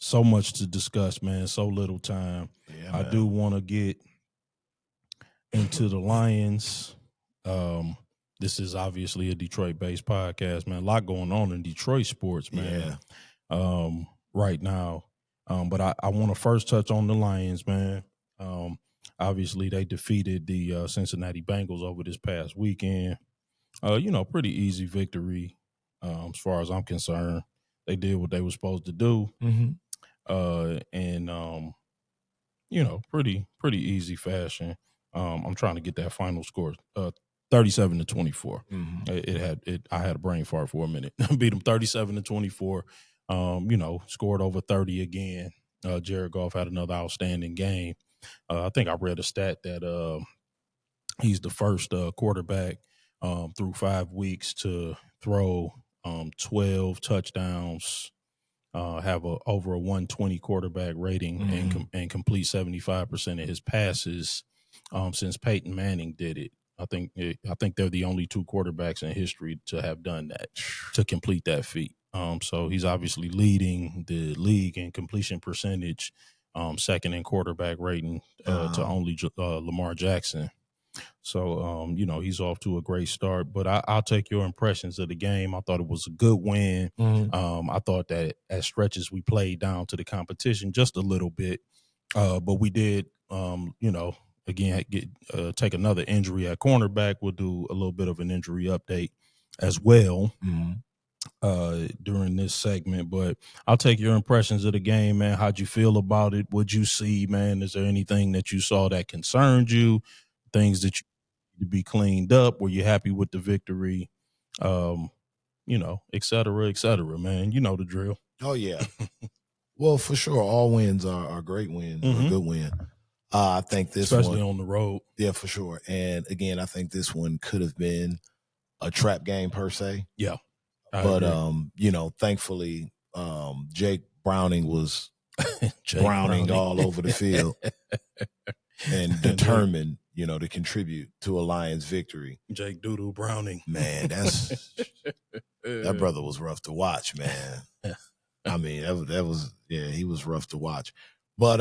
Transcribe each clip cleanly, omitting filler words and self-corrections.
So much to discuss, man. So little time. Yeah, I man. do want to get into the Lions. This is obviously a Detroit-based podcast, man. A lot going on in Detroit sports, man. Right now. But I want to first touch on the Lions, man. Obviously, they defeated the Cincinnati Bengals over this past weekend. Pretty easy victory, as far as I'm concerned. They did what they were supposed to do. Mm-hmm. Pretty easy fashion. I'm trying to get that final score, 37-24. Mm-hmm. I had a brain fart for a minute. Beat them 37-24. Scored over 30 again. Jared Goff had another outstanding game. I think I read a stat that he's the first quarterback through 5 weeks to throw 12 touchdowns, have over a 120 quarterback rating, and complete 75% of his passes since Peyton Manning did it. I think they're the only two quarterbacks in history to have done that, to complete that feat. So he's obviously leading the league in completion percentage, second in quarterback rating to only Lamar Jackson. So, he's off to a great start. But I'll take your impressions of the game. I thought it was a good win. I thought that at stretches we played down to the competition just a little bit. But we did, again, take another injury at cornerback. We'll do a little bit of an injury update as well during this segment. But I'll take your impressions of the game, man. How'd you feel about it? What'd you see, man? Is there anything that you saw that concerned you? Things that you to be cleaned up? Were you happy with the victory? Et cetera, man. You know the drill. Oh, yeah. Well, for sure, all wins are great wins, or a good win. I think this especially one, on the road. Yeah, for sure. And again, I think this one could have been a trap game per se. Yeah. But thankfully, Jake Browning was Browning all over the field and determined, to contribute to a Lions victory. Jake Doodoo Browning. Man, that brother was rough to watch, man. I mean, he was rough to watch. But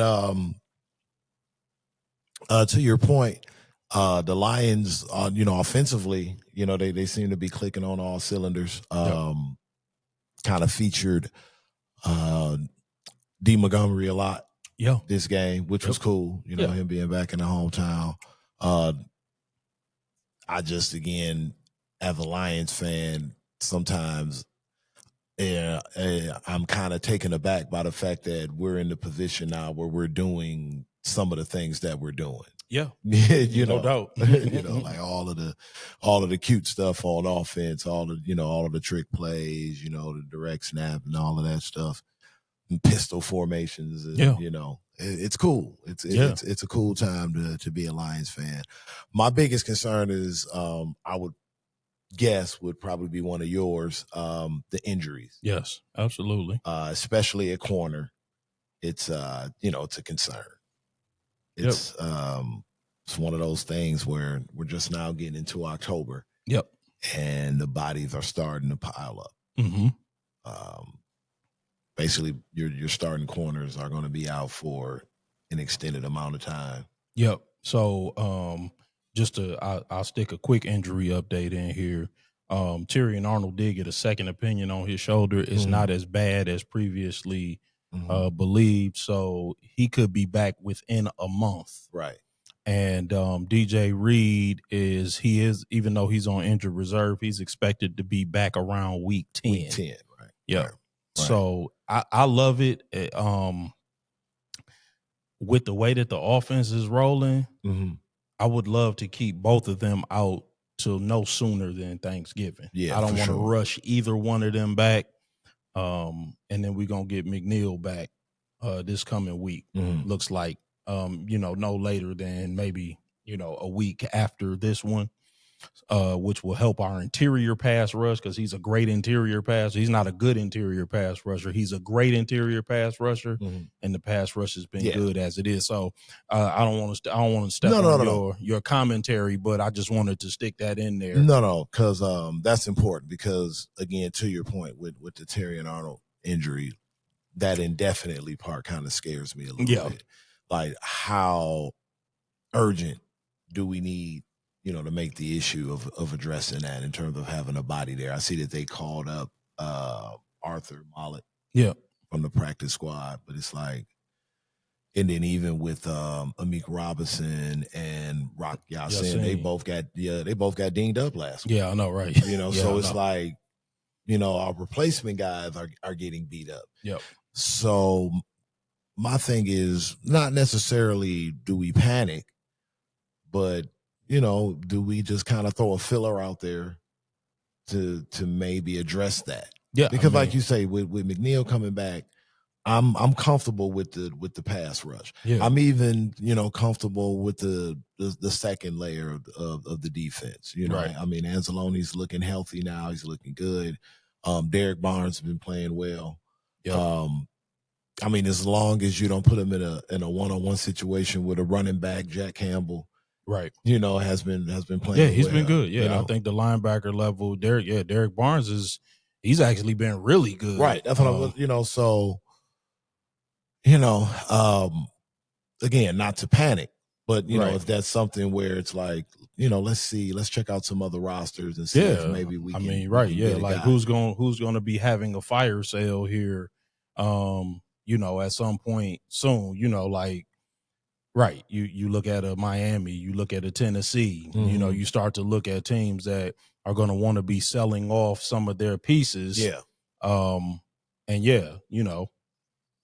to your point, the Lions, offensively, they seem to be clicking on all cylinders. Kind of featured D. Montgomery a lot. Yeah, this game, which was cool. Him being back in the hometown. I just, again, as a Lions fan, sometimes I'm kind of taken aback by the fact that we're in the position now where we're doing some of the things that we're doing. Yeah, no doubt. Like all of the cute stuff on offense, all of the trick plays, the direct snap and all of that stuff, and pistol formations, and, it's cool. It's a cool time to be a Lions fan. My biggest concern is I would guess would probably be one of yours, the injuries. Yes, absolutely. Especially at corner. It's it's a concern. It's one of those things where we're just now getting into October. Yep. And the bodies are starting to pile up. Mm-hmm. Basically, your starting corners are going to be out for an extended amount of time. Yep. So I'll stick a quick injury update in here. Tyrion Arnold did get a second opinion on his shoulder. It's not as bad as previously believed, so he could be back within a month. Right. And DJ Reed is even though he's on injured reserve, he's expected to be back around week 10. Week 10, right? Yeah. Right. So I love it. With the way that the offense is rolling, I would love to keep both of them out till no sooner than Thanksgiving. Yeah, I don't want to rush either one of them back. And then we're going to get McNeil back this coming week. Looks like, no later than maybe, a week after this one, which will help our interior pass rush because he's a great interior passer. He's not a good interior pass rusher. He's a great interior pass rusher, and the pass rush has been good as it is. So I don't want to step on your commentary, but I just wanted to stick that in there. No, because that's important because, again, to your point with the Tyrion Arnold injury, that indefinitely part kind of scares me a little bit. Like, how urgent do we need, to make the issue of addressing that in terms of having a body there? I see that they called up Arthur Mollett from the practice squad, but it's like, and then even with Amik Robinson and Rock Yassin, they both got dinged up last week. Yeah, I know, right? So it's like, our replacement guys are getting beat up. Yep. So my thing is not necessarily do we panic, but do we just kind of throw a filler out there to maybe address that? Yeah, because like you say, with McNeil coming back, I'm comfortable with the pass rush. Yeah. I'm even comfortable with the second layer of the defense. Right. I mean, Anzalone's looking healthy now. He's looking good. Derek Barnes has been playing well. Yep. I mean, as long as you don't put him in a one-on-one situation with a running back, Jack Campbell, right? Has been playing. Yeah, he's been good. Yeah, I think the linebacker level, Derek Barnes he's actually been really good. Right. That's what I was. So. Again, not to panic, but if that's something where it's like, let's check out some other rosters and see if maybe we can. Like who's going to be having a fire sale here, at some point soon, like, right. You look at a Miami, you look at a Tennessee, you start to look at teams that are going to want to be selling off some of their pieces. Yeah.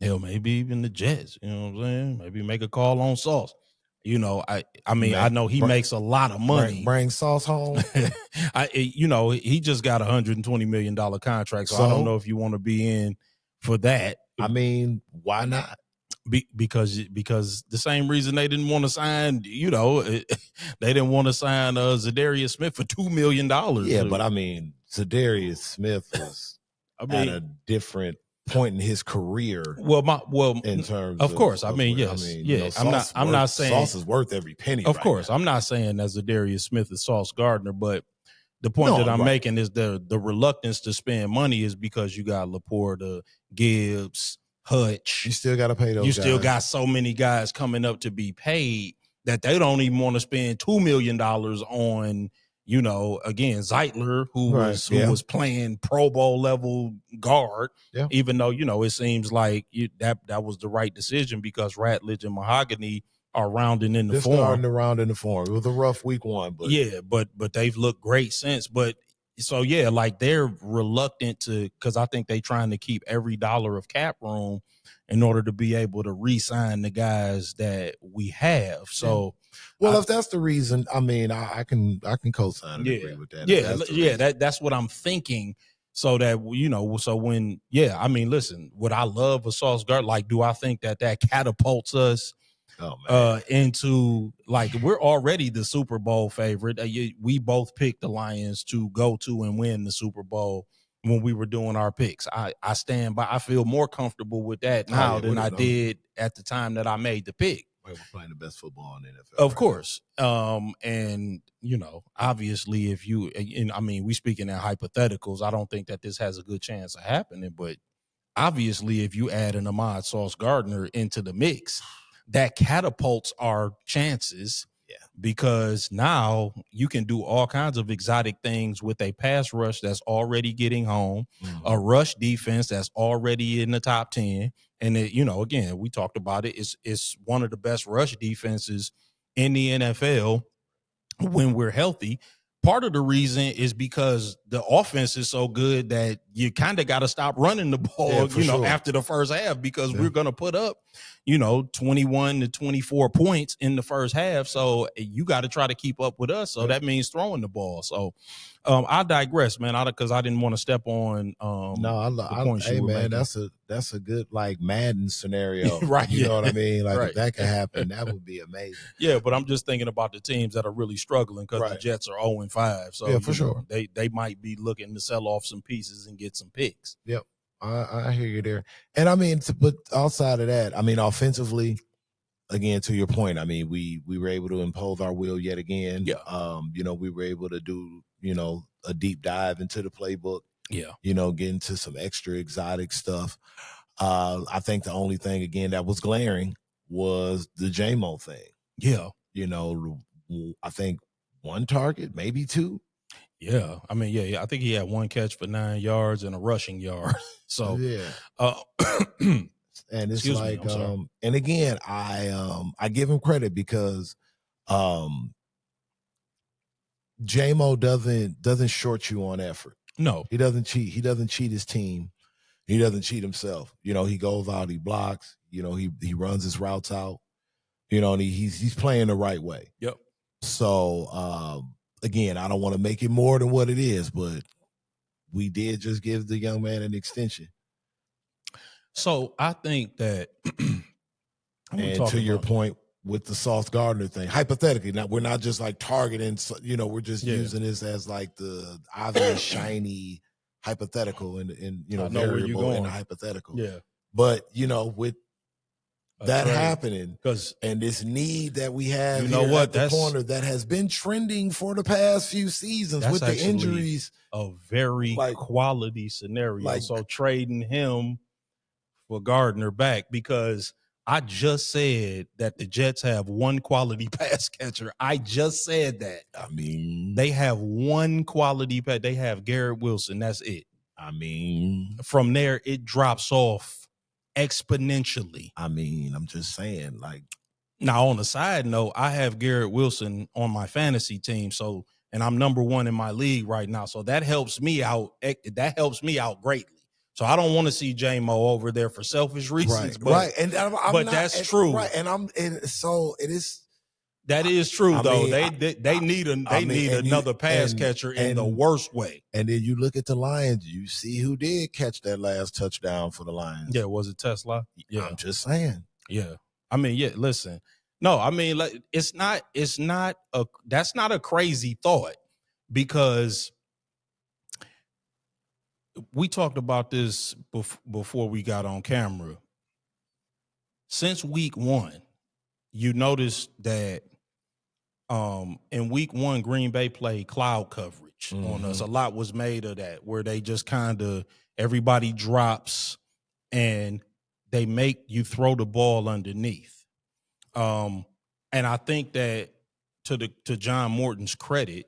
Hell, maybe even the Jets, you know what I'm saying? Maybe make a call on Sauce. I know he makes a lot of money. Bring Sauce home. He just got $120 million contract, so I don't know if you want to be in for that. I mean, why not? Because the same reason they didn't want to sign, they didn't want to sign Zadarius Smith for $2 million. Yeah, but I mean, Zadarius Smith was at a different point in his career. In terms of course, I'm not saying Sauce is worth every penny. Of course, I'm not saying that Zadarius Smith is Sauce Gardner, but the point that I'm making is the reluctance to spend money is because you got Laporta, Gibbs, Hutch. You still got to pay those. You still got so many guys coming up to be paid that they don't even want to spend $2 million on. Again, Zeitler, who was playing Pro Bowl level guard, even though, it seems like that was the right decision because Ratledge and Mahogany are rounding in the form. Starting to round in the form. It was a rough week one. But they've looked great since. But so, like they're reluctant because I think they're trying to keep every dollar of cap room in order to be able to re-sign the guys that we have. So, if that's the reason, I mean, I can co-sign and agree with that. That's what I'm thinking. So that listen, would I love a Sauce Gardner? Like, do I think that catapults us into like we're already the Super Bowl favorite? We both picked the Lions to go to and win the Super Bowl. When we were doing our picks, I stand by. I feel more comfortable with that now than I did at the time that I made the pick. We're playing the best football in the NFL. Of course. And, obviously if we speaking in hypotheticals, I don't think that this has a good chance of happening, but obviously if you add an Ahmad Sauce Gardner into the mix, that catapults our chances. Because now you can do all kinds of exotic things with a pass rush that's already getting home, a rush defense that's already in the top 10. And, again, we talked about it. It's one of the best rush defenses in the NFL when we're healthy. Part of the reason is because the offense is so good that you kind of got to stop running the ball, after the first half because we're going to put up, 21 to 24 points in the first half. So you got to try to keep up with us. So that means throwing the ball. So I digress, man, because I didn't want to step on. That's a good like Madden scenario, right? You know what I mean? Like if that could happen, that would be amazing. Yeah, but I'm just thinking about the teams that are really struggling because the Jets are 0-5. So for sure, they might be looking to sell off some pieces and get some picks. Yep, I hear you there. And I mean, but outside of that, I mean, offensively, again, to your point, I mean, we were able to impose our will yet again. Yeah. We were able to do, a deep dive into the playbook. Yeah. Get into some extra exotic stuff. I think the only thing again that was glaring was the J-Mo thing. Yeah. I think one target, maybe two. Yeah. I mean, yeah. I think he had one catch for 9 yards and a rushing yard. So, yeah. And it's like, and again, I give him credit because J-Mo doesn't short you on effort. No, he doesn't cheat. He doesn't cheat his team. He doesn't cheat himself. He goes out, he blocks. He runs his routes out. And he's playing the right way. Yep. So again, I don't want to make it more than what it is, but we did just give the young man an extension. So I think that, and to your point with the Sauce Gardner thing, hypothetically, now we're not just like targeting, we're just using this as like the obvious shiny hypothetical and variable in the hypothetical. Yeah. But with that happening, and this need that we have at the corner that has been trending for the past few seasons with the injuries, a very quality scenario. So trading him for Gardner back, because I just said that the Jets have one quality pass catcher. I just said that. I mean, they have one quality pass. They have Garrett Wilson. That's it. I mean, from there it drops off exponentially. I mean, I'm just saying, like, now on a side note, I have Garrett Wilson on my fantasy team, and I'm number 1 in my league right now. So that helps me out. That helps me out greatly. So I don't want to see J-Mo over there for selfish reasons. Right. And that's true. Right. And so it is. That is true, though. They need another pass catcher in the worst way. And then you look at the Lions. You see who did catch that last touchdown for the Lions. Yeah, was it Tesla? Yeah, I'm just saying. Yeah, I mean, yeah. Listen, no, I mean, like, that's not a crazy thought, because we talked about this before we got on camera. Since week 1, you noticed that. In week 1, Green Bay played cloud coverage on us. A lot was made of that, where they just kind of, everybody drops and they make you throw the ball underneath. And I think that to John Morton's credit,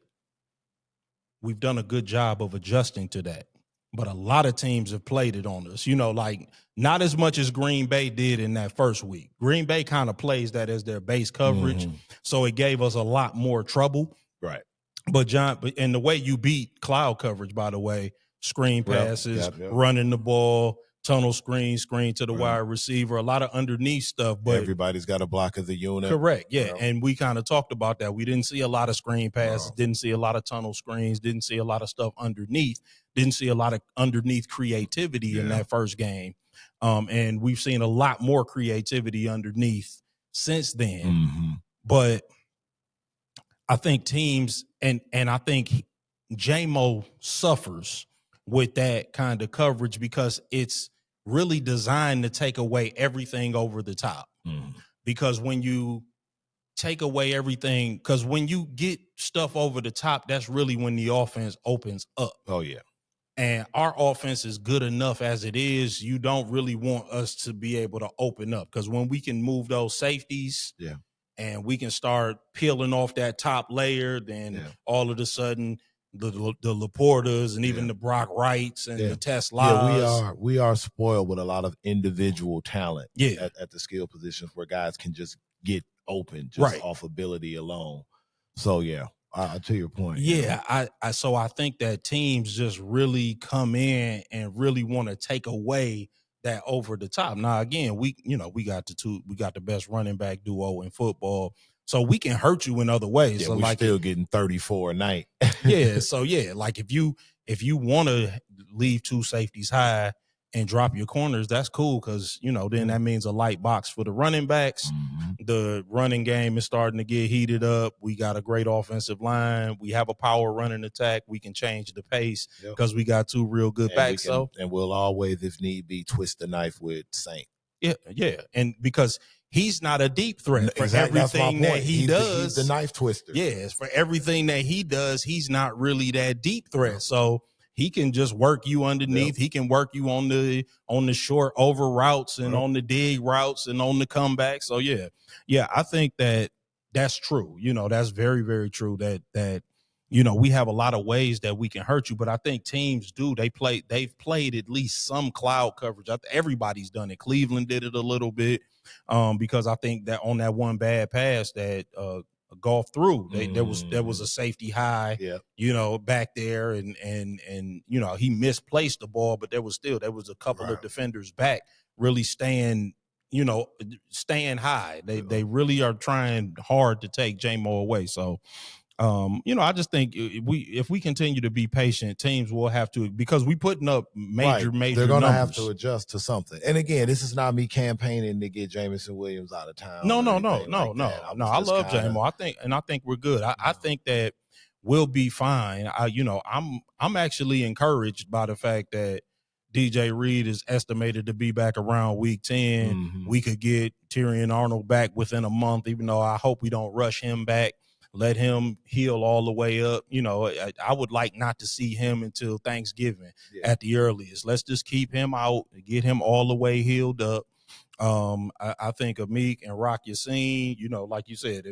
we've done a good job of adjusting to that. But a lot of teams have played it on us, like not as much as Green Bay did in that first week. Green Bay kind of plays that as their base coverage. So it gave us a lot more trouble. Right. But and the way you beat cloud coverage, by the way, screen passes, running the ball, tunnel screen to the wide receiver, a lot of underneath stuff. But everybody's got a block of the unit. Correct. Yeah. And we kind of talked about that. We didn't see a lot of screen passes, didn't see a lot of tunnel screens, didn't see a lot of stuff underneath, didn't see a lot of underneath creativity in that first game. And we've seen a lot more creativity underneath since then. But I think teams, and I think J-Mo suffers with that kind of coverage, because it's really designed to take away everything over the top. Because when you take away everything, because when you get stuff over the top, that's really when the offense opens up. Oh, yeah. And our offense is good enough as it is. You don't really want us to be able to open up, because when we can move those safeties and we can start peeling off that top layer, then all of a sudden the Laportas and even the Brock Wrights and the Teslas. Yeah, we are spoiled with a lot of individual talent at the skill positions, where guys can just get open just off ability alone. So, to your point. So I think that teams just really come in and really want to take away that over the top. Now, again, we got the best running back duo in football, so we can hurt you in other ways. Yeah, so we're still getting 34 a night. Like if you want to leave 2 safeties high and drop your corners, that's cool, because then that means a light box for the running backs. The running game is starting to get heated up. We got a great offensive line. We have a power running attack. We can change the pace because we got 2 real good backs. And we'll always, if need be, twist the knife with Saint. Yeah, and because he's not a deep threat for everything that he does. He's the knife twister. Yes, for everything that he does, he's not really that deep threat. So he can just work you underneath. Yep. He can work you on the short over routes and on the dig routes and on the comeback. So yeah, I think that's true. That's very, very true that we have a lot of ways that we can hurt you, but I think teams they've played at least some cloud coverage. Everybody's done it. Cleveland did it a little bit because I think that on that one bad pass that Golf threw, there was a safety high, back there, and he misplaced the ball, but there was a couple of defenders back really staying high. They really are trying hard to take J-Mo away. So I just think if we continue to be patient, teams will have to, because we putting up major they're going to have to adjust to something. And again, this is not me campaigning to get Jameson Williams out of town. No. I love J-Mo. I think we're good. I think that we'll be fine. I'm actually encouraged by the fact that DJ Reed is estimated to be back around week 10. Mm-hmm. We could get Tyrion Arnold back within a month, even though I hope we don't rush him back. Let him heal all the way up. I would like not to see him until Thanksgiving at the earliest. Let's just keep him out, get him all the way healed up. I think Amik and Rock Yassin, like you said,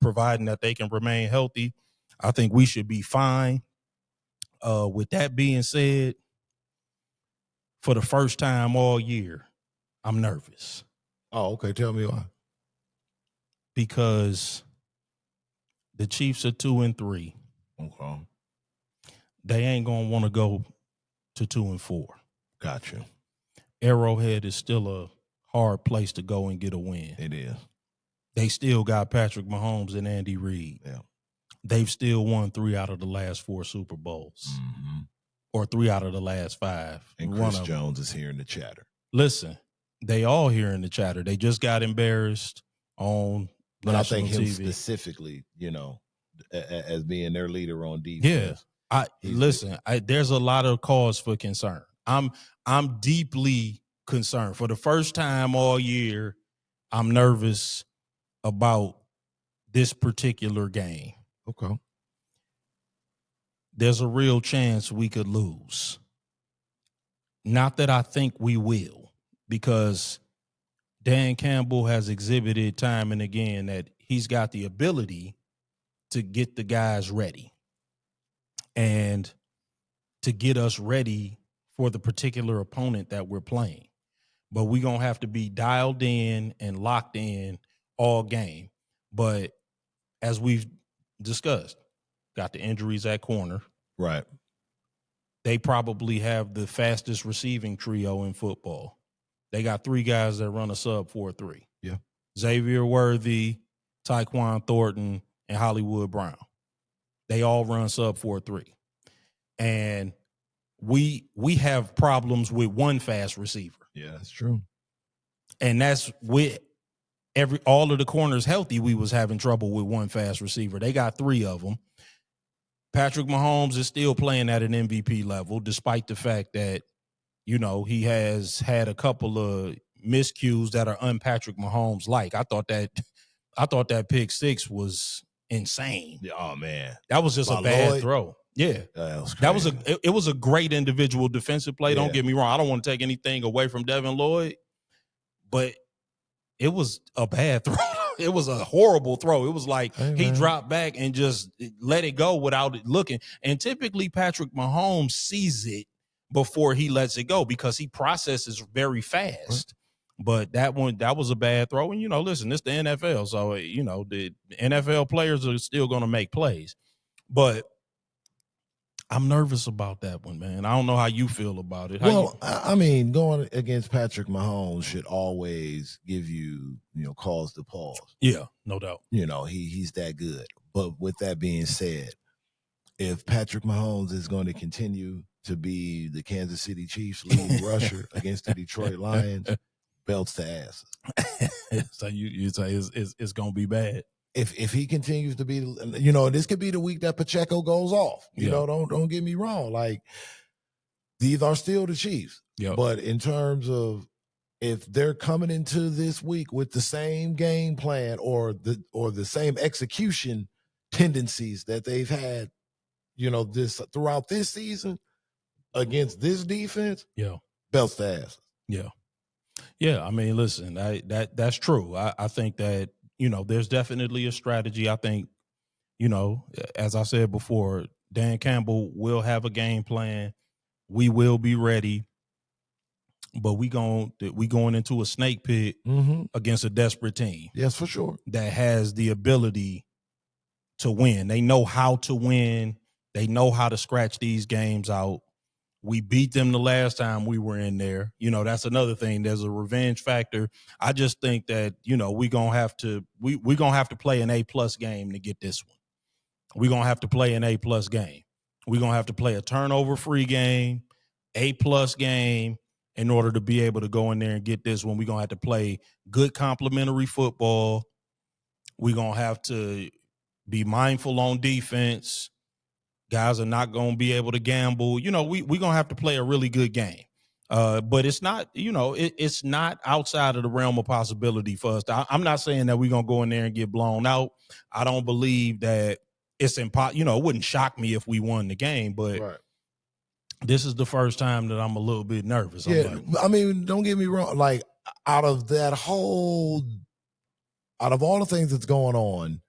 providing that they can remain healthy, I think we should be fine. With that being said, for the first time all year, I'm nervous. Oh, okay. Tell me why. Because the Chiefs are 2-3. Okay. They ain't gonna want to go to 2-4. Gotcha. Arrowhead is still a hard place to go and get a win. It is. They still got Patrick Mahomes and Andy Reid. Yeah. They've still won 3 out of the last 4 Super Bowls. Mm-hmm. Or 3 out of the last 5. And Chris Jones is hearing the chatter. Listen, they all hearing the chatter. They just got embarrassed on But national I think him TV. specifically, as being their leader on defense. Yeah. There's a lot of cause for concern. I'm deeply concerned. For the first time all year, I'm nervous about this particular game. Okay. There's a real chance we could lose. Not that I think we will, because Dan Campbell has exhibited time and again that he's got the ability to get the guys ready and to get us ready for the particular opponent that we're playing. But we're going to have to be dialed in and locked in all game. But as we've discussed, got the injuries at corner. Right. They probably have the fastest receiving trio in football. They got 3 guys that run a sub 4.3. Yeah. Xavier Worthy, Tyquan Thornton, and Hollywood Brown. They all run sub 4.3. And we have problems with one fast receiver. Yeah, that's true. And that's with all of the corners healthy, we was having trouble with one fast receiver. They got 3 of them. Patrick Mahomes is still playing at an MVP level, despite the fact that, he has had a couple of miscues that are un-Patrick Mahomes like. I thought that pick 6 was insane. Yeah, oh man, that was just a bad throw. Yeah, it was a great individual defensive play. Don't get me wrong. I don't want to take anything away from Devin Lloyd, but it was a bad throw. It was a horrible throw. It was like he dropped back and just let it go without it looking. And typically Patrick Mahomes sees it before he lets it go because he processes very fast. But that was a bad throw. And, listen, it's the NFL. So, the NFL players are still going to make plays. But I'm nervous about that one, man. I don't know how you feel about it. Going against Patrick Mahomes should always give you, cause to pause. Yeah, no doubt. He's that good. But with that being said, if Patrick Mahomes is going to continue to be the Kansas City Chiefs lead rusher against the Detroit Lions, belts to asses. So you say it's going to be bad. If he continues to be, this could be the week that Pacheco goes off. Don't get me wrong. Like, these are still the Chiefs. Yep. But in terms of if they're coming into this week with the same game plan or the same execution tendencies that they've had, this throughout this season against this defense, belts to asses. Yeah. I mean, listen, that's true. I think that, there's definitely a strategy. I think, as I said before, Dan Campbell will have a game plan. We will be ready, but we going into a snake pit against a desperate team. Yes, for sure. That has the ability to win. They know how to win. They know how to scratch these games out. We beat them the last time we were in there. That's another thing. There's a revenge factor. I just think that, we're going to have to play an A+ game to get this one. We're going to have to play an A+ game. We're going to have to play a turnover-free game, A+ game, in order to be able to go in there and get this one. We're going to have to play good complementary football. We're going to have to be mindful on defense. Guys are not going to be able to gamble. We're going to have to play a really good game. But it's not, it's not outside of the realm of possibility for us. I'm not saying that we're going to go in there and get blown out. I don't believe that it's impossible. It wouldn't shock me if we won the game, but this is the first time that I'm a little bit nervous. I mean, don't get me wrong. Like, out of all the things that's going on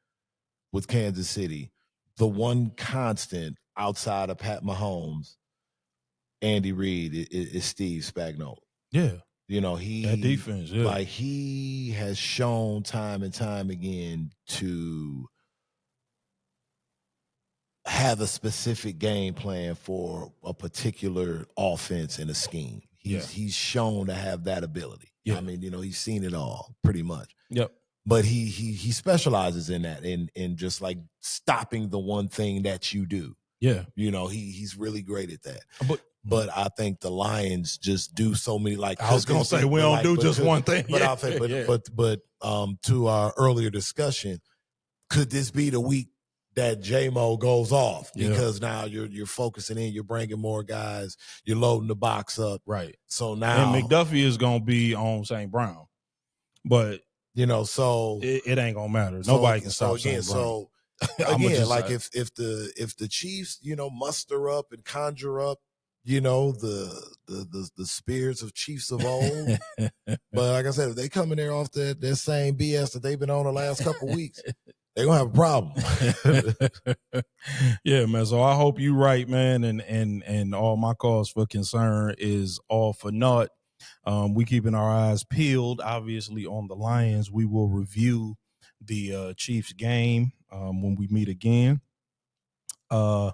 with Kansas City, the one constant outside of Pat Mahomes, Andy Reid, is Steve Spagnuolo. Yeah. That defense, like, he has shown time and time again to have a specific game plan for a particular offense and a scheme. He's shown to have that ability. Yeah. I mean, he's seen it all pretty much. Yep. But he specializes in that, in just like stopping the one thing that you do. Yeah. He's really great at that. But I think the Lions just do so many, like, I was gonna say we don't do just one thing. But I think but to our earlier discussion, could this be the week that J-Mo goes off? Because now you're focusing in, you're bringing more guys, you're loading the box up. Right. So now, and McDuffie is gonna be on St. Brown. But so it ain't gonna matter. Nobody can stop St. Brown. So again, like, if the Chiefs, muster up and conjure up, the spirits of Chiefs of old. But like I said, if they come in there off that same BS that they've been on the last couple of weeks, they're gonna have a problem. Yeah, man. So I hope you're right, man. And all my cause for concern is all for naught. We keeping our eyes peeled, obviously, on the Lions. We will review the Chiefs game when we meet again. Man.